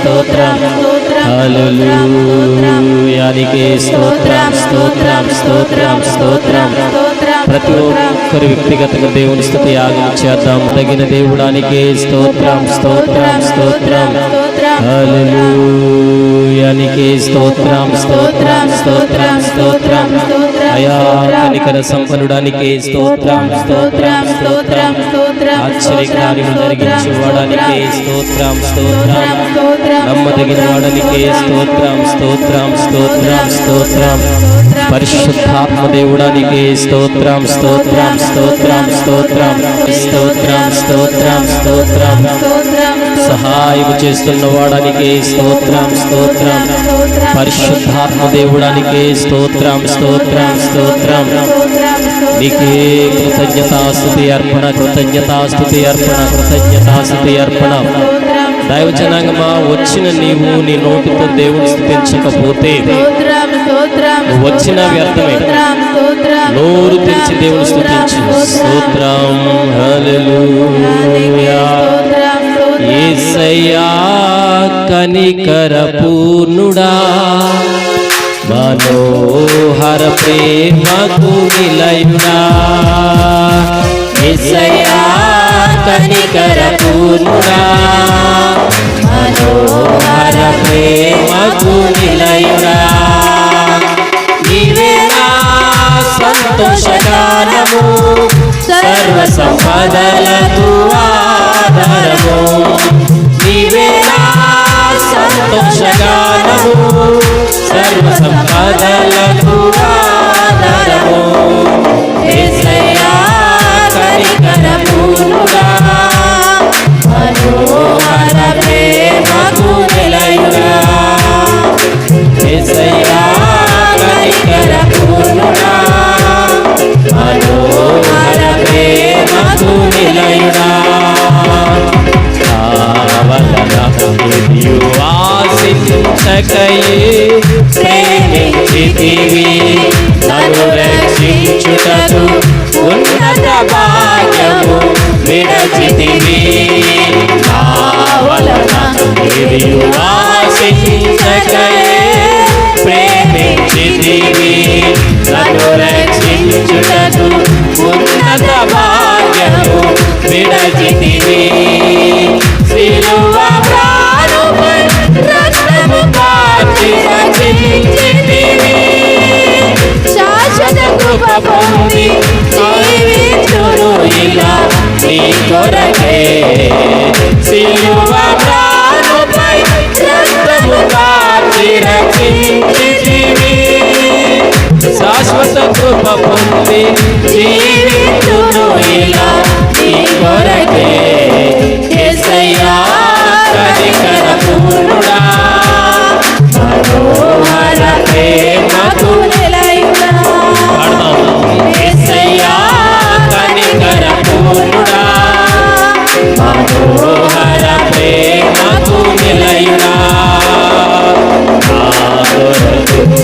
స్తోత్రం హల్లెలూయా నీకే స్తోత్రం స్తోత్రం స్తోత్రం స్తోత్రం. ప్రతి ఒక్కరి వ్యక్తిగతంగా దేవుని స్తుతి యాగం చేద్దాం. తగిన దేవుడానికే స్తోత్రం స్తోత్రం స్తోత్రం హల్లెలూయా నీకే స్తోత్రం స్తోత్రం స్తోత్రం స్తోత్రం. అయా కనికర సంపన్నుడానికే స్తోత్రం స్తోత్రం స్తోత్రం. ఆశ్చర్యకార్యములు జరిగించేవాడానికే స్తోత్రం స్తోత్రం. నమ్మదగిన వాడానికే స్తోత్రం స్తోత్రం స్తోత్రం స్తోత్రం. పరిశుద్ధాత్మ దేవుడానికే స్తోత్రం స్తోత్రం స్తోత్రం స్తోత్రం స్తోత్రం స్తోత్రం స్తోత్రం. సహాయం చేస్తున్న వాడానికే స్తోత్రం స్తోత్రం. పరిశుద్ధాత్మ దేవుడానికే స్తోత్రం స్తోత్రం స్తోత్రం. నీకే కృతజ్ఞతాస్తుతి అర్పణ కృతజ్ఞతాస్తుతి అర్పణ కృతజ్ఞతాస్తుతి అర్పణ. దైవజనాంగమా, వచ్చిన నీవు నీ నోటితో దేవుని స్తుతించకపోతే వచ్చిన వ్యర్థమే. నోరు తెరిచి దేవుని స్తుతించు. స్తోత్రం హల్లెలూయా. యేసయ్యా కనికర పూర్ణుడా, మనోహర ప్రేమకు నిలయుడా. యేసయ్యా కనికర పూర్ణుడా, మనోహర ప్రేమకు నిలయుడా. నీవే నా సంతోషగానము, సర్వ సంపదలకు ఆధారము. నీవే నా సంతోషగానము, సర్వ సంపదలకు ఆధారము. యేసయ్యా కనికర పూర్ణుడా, మనోహర ప్రేమకు నిలయుడా. యేసయ్యా కనికర పూర్ణుడా, మనోహర ప్రేమకు నిలయుడా. ఆశించకయే ప్రేమించితివి, నన్ను రక్షించుటకు ఉన్నత భాగ్యము విడచితివి. నా వలన నీవు ఆశించకయే ప్రేమించితివి, నన్ను రక్షించుటకు ఉన్నత భాగ్యము విడచితివి. సిలువ ప్రాణుపై రక్తము కార్చి రక్షించితివి, శాశ్వత కృప పొంది జీవించును ఇలా నీ కొరకే. సిలువ ప్రాణుపై రక్తము కార్చి రక్షించితివి, శాశ్వత కృప పొంది జీవించును ఇలా నీ కొరకే. యేసయ్యా కనికర పూర్ణుడా, మనోహర ప్రేమకు నిలయుడా. యేసయ్యా కనికర పూర్ణుడా, మనోహర ప్రేమకు నిలయుడా.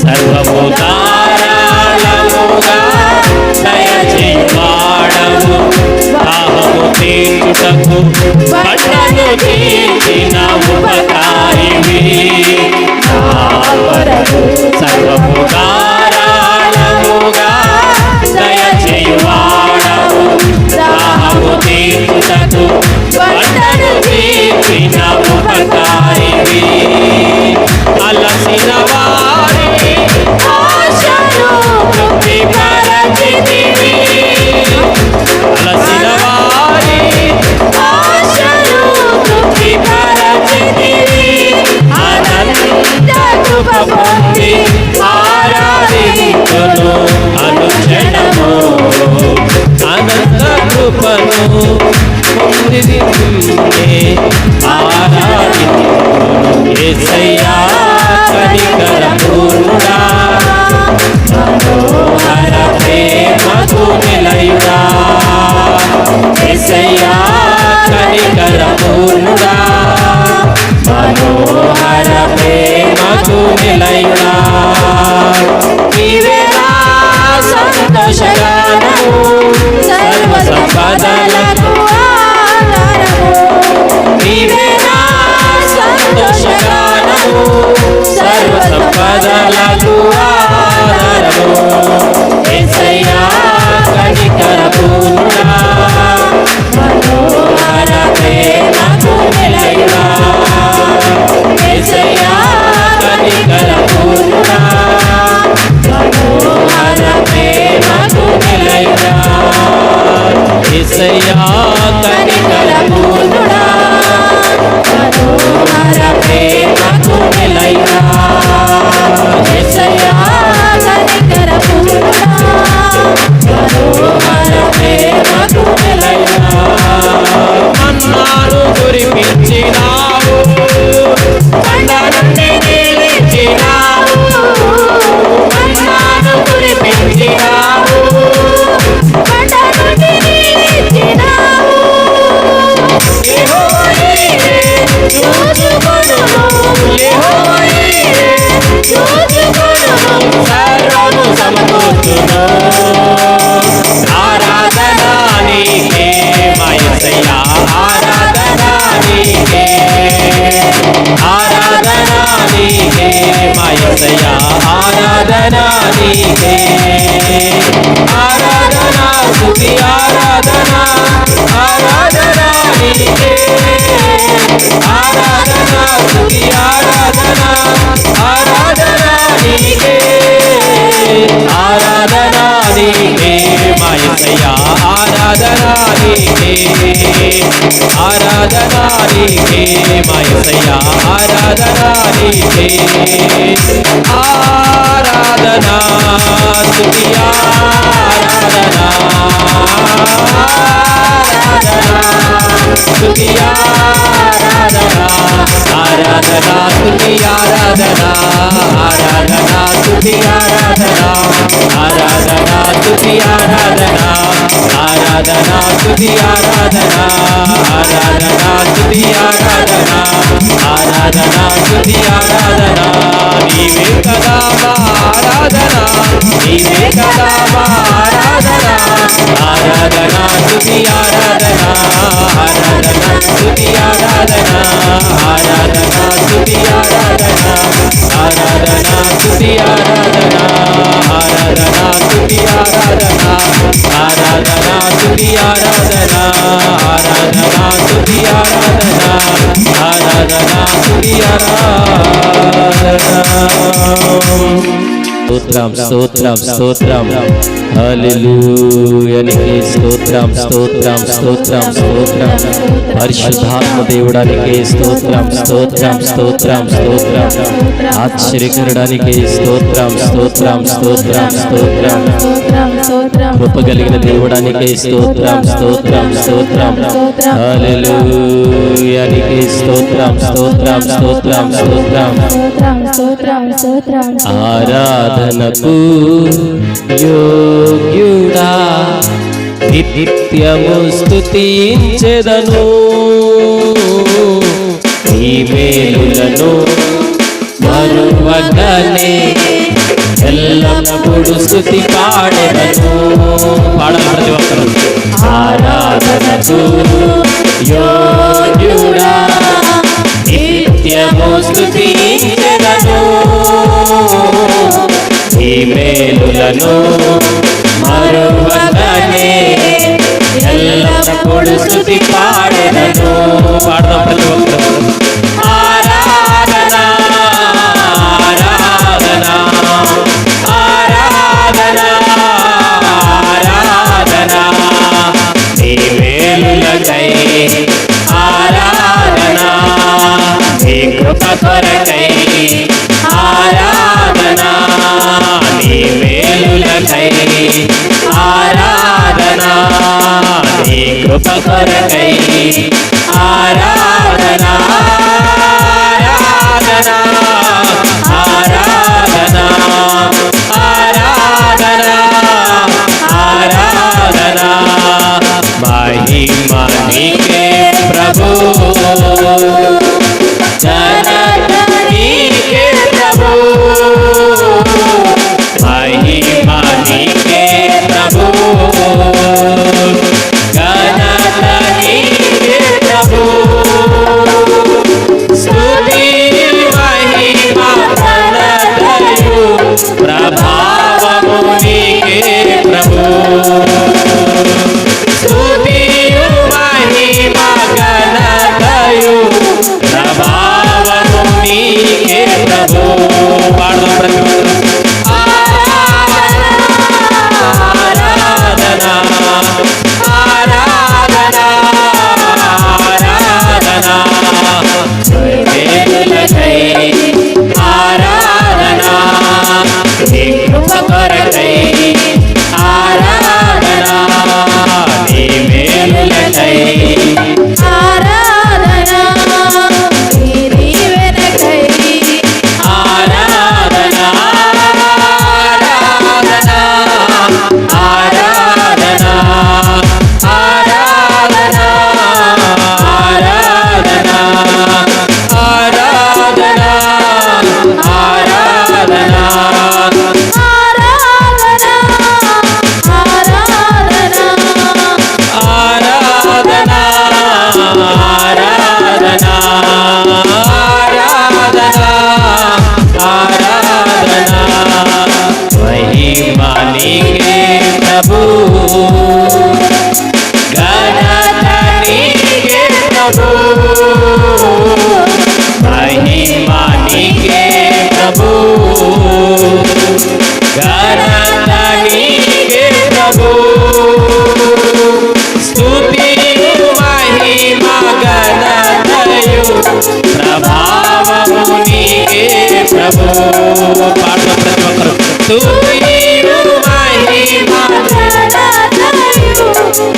సర్వము ధారాళముగా దయచేవాడవు, దాహము తీర్చుటకు బండను తీర్చిన ఉపకారివి. సర్వము ధారాళముగా దయచేవాడవు, దాహము తీర్చుటకు బండను తీర్చిన ఉపకారివి. అలసిన వారి ఆశను తృప్తిపరచితివి, అలసిన వారి ఆశను తృప్తిపరచితివి. అనంత కృప పొంది ఆరాధించును అనుక్షణము, అనంత కృపను పొంది ఆరాధించును. యేసయ్యా కనికర పూర్ణుడా, మనోహర ప్రేమకు నిలయుడా. యేసయ్యా కనికర పూర్ణుడా, మనోహర ప్రేమకు నిలయుడా. నీవే నా సంతోషగానము, సర్వ సంపదలకు ఆధారము. నీవే నా సంతోషగానము సర్వ సంపదలకు ఆధారము యేసయ్యా కనికర పూర్ణుడా మనోహర ప్రేమకు నిలయుడా యేసయ్యా కనికర పూర్ణుడా మనోహర ప్రేమకు నిలయుడా యేసయ్యా కనికర పూర్ణుడా మనోహర ప్రేమకు నిలయుడా యేసయ్యా కనికర పూర్ణుడా మనోహర ప్రేమకు నిలయుడా మన్నాను కురిపించినావు కొండ నుండి నిలిచినావు మన్నాను కురిపించినావు కొండ నుండి నిలిచినావు యెహోవా నీవే చూచుకొనుము యెహోవా నీవే చూచుకొనుము సర్వము సమకూర్చును ఆరాధన నీకే మా యేసయ్యా ఆరాధన నీకే ఆరాధన నీకే మా యేసయ్యా ఆరాధన నీకే ఆరాధన స్తుతి ఆరాధన ఆరాధన నీకే ఆరాధన స్తుతి ఆరాధన ఆరాధన నీకే ఆరాధన నీకే మా యేసయ్యా ఆరాధన నీకే ఆరాధన నీకే మా యేసయ్యా ఆరాధన నీకే ఆరాధన స్తుతి ఆరాధన స్తుతి ఆరాధన ఆరాధన స్తుతి ఆరాధన ఆరాధన స్తుతి ఆరాధన ఆరాధన స్తుతి ఆరాధన ఆరాధన స్తుతి ఆరాధన ఆరాధన స్తుతి ఆరాధన ఆరాధన స్తుతి ఆరాధన నీవే కదా మా ఆరాధన నీవే కదా మా ఆరాధన ఆరాధన స్తుతి ఆరాధన ఆరాధన స్తుతి ఆరాధన ఆరాధన స్తుతి ఆరాధన ఆరాధన స్తుతి ఆరాధన ఆరాధన స్తుతి ఆరాధన ఆరాధన స్తుతి ఆరాధన ఆరాధన స్తుతి ఆరాధన ఆరాధన స్తుతి ఆరాధన స్తోత్రం స్తోత్రం స్తోత్రం హల్లెలూయా నీకే స్తోత్రం స్తోత్రం స్తోత్రం స్తోత్రం పరిశుద్ధాత్మ దేవుడానికి స్తోత్రం స్తోత్రం స్తోత్రం స్తోత్రం ఆశ్చర్యకరుడానికి స్తోత్రం స్తోత్రం స్తోత్రం స్తోత్రం కృప కలిగిన దేవుడానికి స్తోత్రం స్తోత్రం స్తోత్రం హల్లెలూయా నీకే స్తోత్రం స్తోత్రం స్తోత్రం స్తోత్రం ఆరాధనకు యోగ్యుడా నిత్యము స్తుతించెదను నీ మేలులను మరువగనే ఎల్లప్పుడూ స్తుతి పాడెదను పాడాలి ప్రతి ఒక్కరు ఆరాధనకు యోగ్యుడా నిత్యము స్తుతించెదను నీ మేలులను మరువగనే ఎల్లప్పుడూ స్తుతి పాడెదను పాడదాం ప్రతి ఒక్కరు ఆరాధన ఆరాధన ఆరాధన ఆరాధన నీ మేలులకై ఆరాధన నీ కృప కొరకై ఆరాధన నీ మేలులకై ఆరాధన నీ కృప కొరకై ఆరాధన ఆరాధన ఆరాధన ఆరాధన ఆరాధన మహిమ నీకే ప్రభు ఘనత నీకే ప్రభు మహిమ నీకే ప్రభు ఘనత నీకే ఆరాధనా ఆరాధనా మహిమా నీకే ప్రభు ఘనత నీకే ప్రభు మహిమా నీకే ప్రభు ఘనత నీకే ప్రభు స్తుతియు మహిమా ఘనతయు ప్రభావము నీకే ప్రభు పాడతాం ప్రతి ఒక్కరు స్తుతియు మహిమా ఘనతయు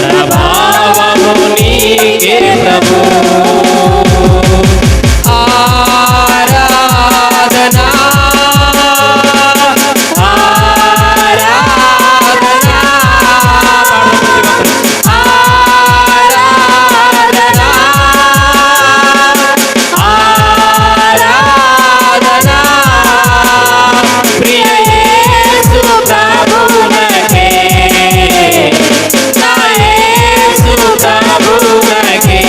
ప్రభావము నీకే ప్రభు ఆరాధనా ఆరాధనా ఆరాధనా ఆరాధనా ప్రియ యేసు ప్రభువునకే నా యేసు ప్రభువునకే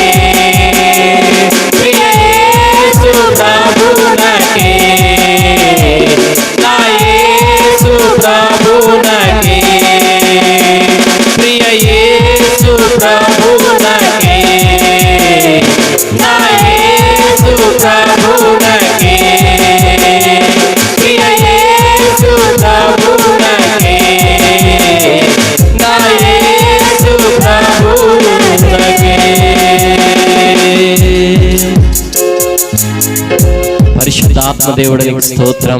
ప్రియ యేసు ప్రభువునకే నా యేసు ప్రభువునకే ప్రియ యేసు ప్రభువునకే నా యేసు ప్రభువునకే ప్రియ యేసు ప్రభువునకే నా యేసు ప్రభువునకే పరిశుద్ధాత్మ దేవుడానికి స్తోత్రం.